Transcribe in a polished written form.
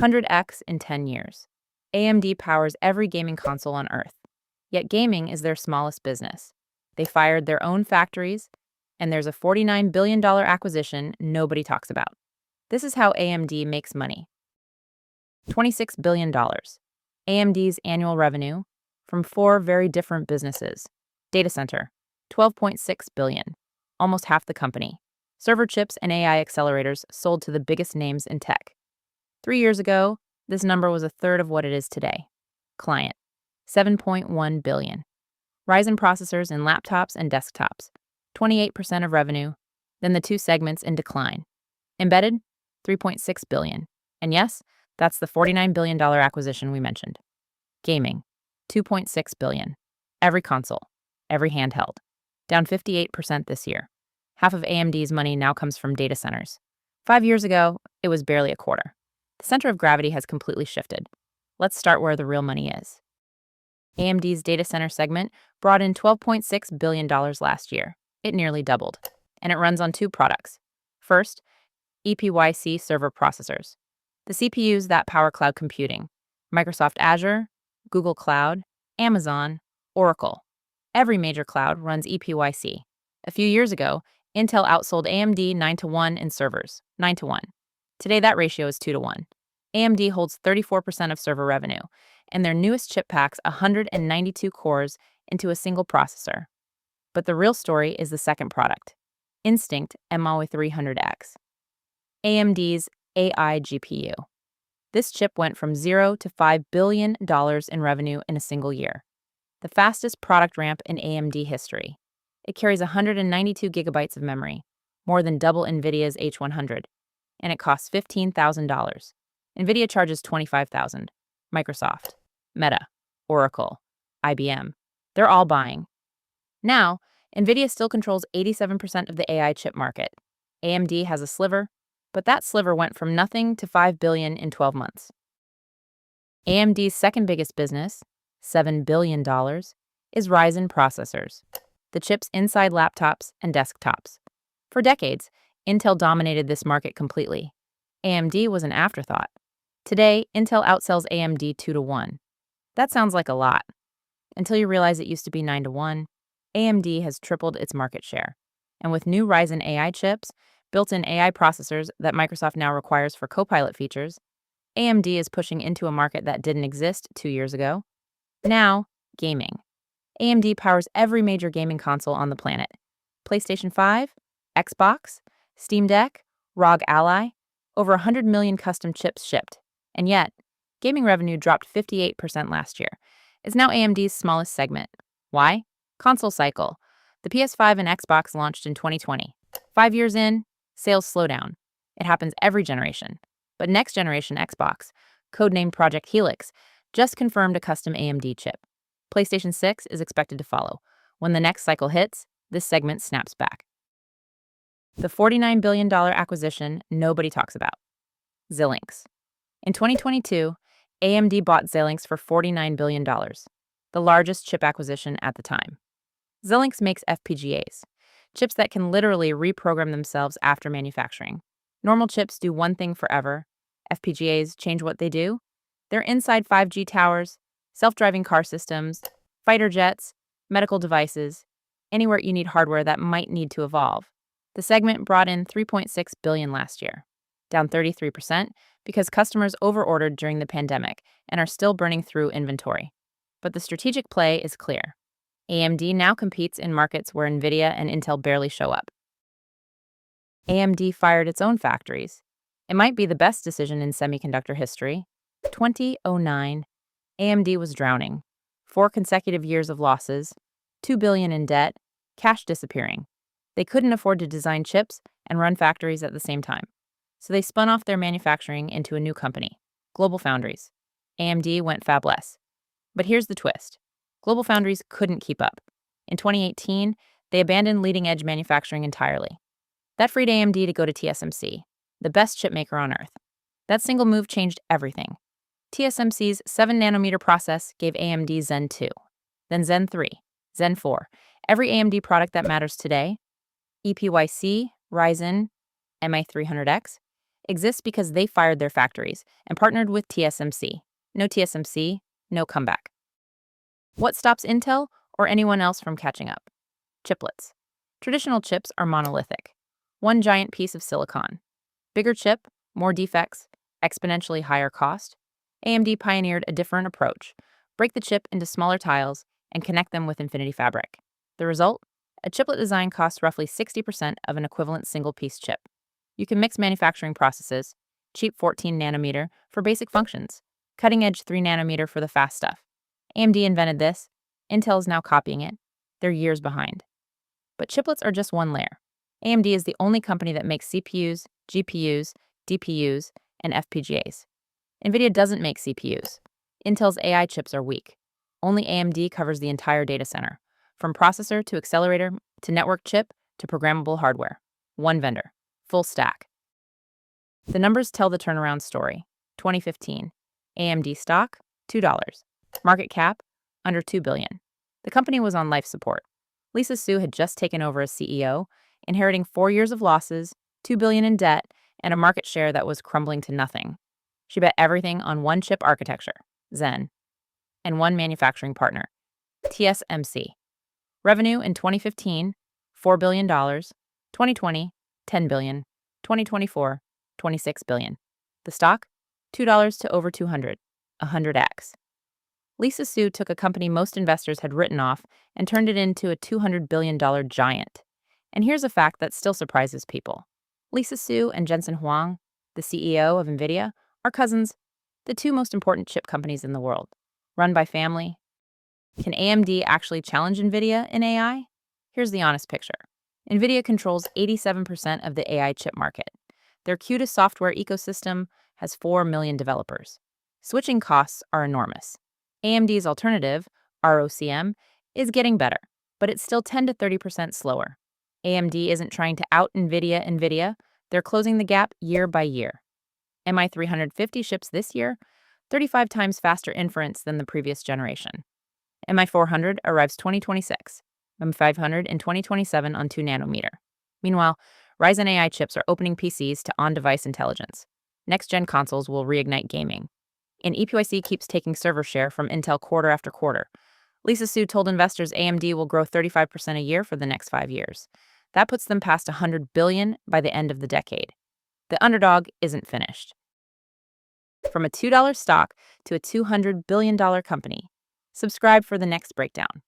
100x in 10 years. AMD powers every gaming console on Earth. Yet gaming is their smallest business. They fired their own factories, and there's a $49 billion acquisition nobody talks about. This is how AMD makes money. $26 billion. AMD's annual revenue from four very different businesses. Data center, $12.6 billion, almost half the company. Server chips and AI accelerators sold to the biggest names in tech. 3 years ago, this number was a third of what it is today. Client, $7.1 billion. Ryzen processors in laptops and desktops, 28% of revenue, then the two segments in decline. Embedded, $3.6 billion. And yes, that's the $49 billion acquisition we mentioned. Gaming, $2.6 billion. Every console, every handheld, down 58% this year. Half of AMD's money now comes from data centers. 5 years ago, it was barely a quarter. The center of gravity has completely shifted. Let's start where the real money is. AMD's data center segment brought in $12.6 billion last year. It nearly doubled. And it runs on two products. First, EPYC server processors. The CPUs that power cloud computing. Microsoft Azure, Google Cloud, Amazon, Oracle. Every major cloud runs EPYC. A few years ago, Intel outsold AMD 9-1 in servers, 9-1. Today, that ratio is 2-1. AMD holds 34% of server revenue, and their newest chip packs 192 cores into a single processor. But the real story is the second product, Instinct MI300X, AMD's AI GPU. This chip went from $0 to $5 billion in revenue in a single year, the fastest product ramp in AMD history. It carries 192 gigabytes of memory, more than double NVIDIA's H100, and it costs $15,000. NVIDIA charges $25,000. Microsoft, Meta, Oracle, IBM, they're all buying. Now, NVIDIA still controls 87% of the AI chip market. AMD has a sliver, but that sliver went from nothing to $5 billion in 12 months. AMD's second biggest business, $7 billion, is Ryzen processors, the chips inside laptops and desktops. For decades, Intel dominated this market completely. AMD was an afterthought. Today, Intel outsells AMD 2-1. That sounds like a lot. Until you realize it used to be 9-1, AMD has tripled its market share. And with new Ryzen AI chips, built-in AI processors that Microsoft now requires for Copilot features, AMD is pushing into a market that didn't exist 2 years ago. Now, gaming. AMD powers every major gaming console on the planet. PlayStation 5, Xbox, Steam Deck, ROG Ally, over 100 million custom chips shipped. And yet, gaming revenue dropped 58% last year. It's now AMD's smallest segment. Why? Console cycle. The PS5 and Xbox launched in 2020. 5 years in, sales slow down. It happens every generation. But next generation Xbox, codenamed Project Helix, just confirmed a custom AMD chip. PlayStation 6 is expected to follow. When the next cycle hits, this segment snaps back. The $49 billion acquisition nobody talks about. Xilinx. In 2022, AMD bought Xilinx for $49 billion, the largest chip acquisition at the time. Xilinx makes FPGAs, chips that can literally reprogram themselves after manufacturing. Normal chips do one thing forever. FPGAs change what they do. They're inside 5G towers, self-driving car systems, fighter jets, medical devices, anywhere you need hardware that might need to evolve. The segment brought in $3.6 billion last year, down 33% because customers overordered during the pandemic and are still burning through inventory. But the strategic play is clear. AMD now competes in markets where NVIDIA and Intel barely show up. AMD fired its own factories. It might be the best decision in semiconductor history. 2009, AMD was drowning. 4 consecutive years of losses, $2 billion in debt, cash disappearing. They couldn't afford to design chips and run factories at the same time. So they spun off their manufacturing into a new company, GlobalFoundries. AMD went fabless. But here's the twist. GlobalFoundries couldn't keep up. In 2018, they abandoned leading-edge manufacturing entirely. That freed AMD to go to TSMC, the best chipmaker on Earth. That single move changed everything. TSMC's 7-nanometer process gave AMD Zen 2, then Zen 3, Zen 4. Every AMD product that matters today, EPYC, Ryzen, MI300X, exists because they fired their factories and partnered with TSMC. No TSMC, no comeback. What stops Intel or anyone else from catching up? Chiplets. Traditional chips are monolithic. One giant piece of silicon. Bigger chip, more defects, exponentially higher cost. AMD pioneered a different approach. Break the chip into smaller tiles and connect them with Infinity Fabric. The result? A chiplet design costs roughly 60% of an equivalent single-piece chip. You can mix manufacturing processes, cheap 14 nanometer for basic functions, cutting-edge 3 nanometer for the fast stuff. AMD invented this. Intel is now copying it. They're years behind. But chiplets are just one layer. AMD is the only company that makes CPUs, GPUs, DPUs, and FPGAs. NVIDIA doesn't make CPUs. Intel's AI chips are weak. Only AMD covers the entire data center, from processor to accelerator to network chip to programmable hardware. One vendor. Full stack. The numbers tell the turnaround story. 2015. AMD stock, $2. Market cap, under $2 billion. The company was on life support. Lisa Su had just taken over as CEO, inheriting 4 years of losses, $2 billion in debt, and a market share that was crumbling to nothing. She bet everything on one chip architecture, Zen, and one manufacturing partner, TSMC. Revenue in 2015, $4 billion, 2020, $10 billion, 2024, $26 billion. The stock, $2 to over 200, 100x. Lisa Su took a company most investors had written off and turned it into a $200 billion giant. And here's a fact that still surprises people. Lisa Su and Jensen Huang, the CEO of NVIDIA, are cousins, the two most important chip companies in the world, run by family. Can AMD actually challenge NVIDIA in AI? Here's the honest picture. NVIDIA controls 87% of the AI chip market. Their CUDA software ecosystem has 4 million developers. Switching costs are enormous. AMD's alternative, ROCm, is getting better, but it's still 10 to 30% slower. AMD isn't trying to out NVIDIA, they're closing the gap year by year. MI350 ships this year, 35 times faster inference than the previous generation. MI400 arrives 2026, MI500 in 2027 on 2 nanometer. Meanwhile, Ryzen AI chips are opening PCs to on-device intelligence. Next-gen consoles will reignite gaming. And EPYC keeps taking server share from Intel quarter after quarter. Lisa Su told investors AMD will grow 35% a year for the next 5 years. That puts them past $100 billion by the end of the decade. The underdog isn't finished. From a $2 stock to a $200 billion company. Subscribe for the next breakdown.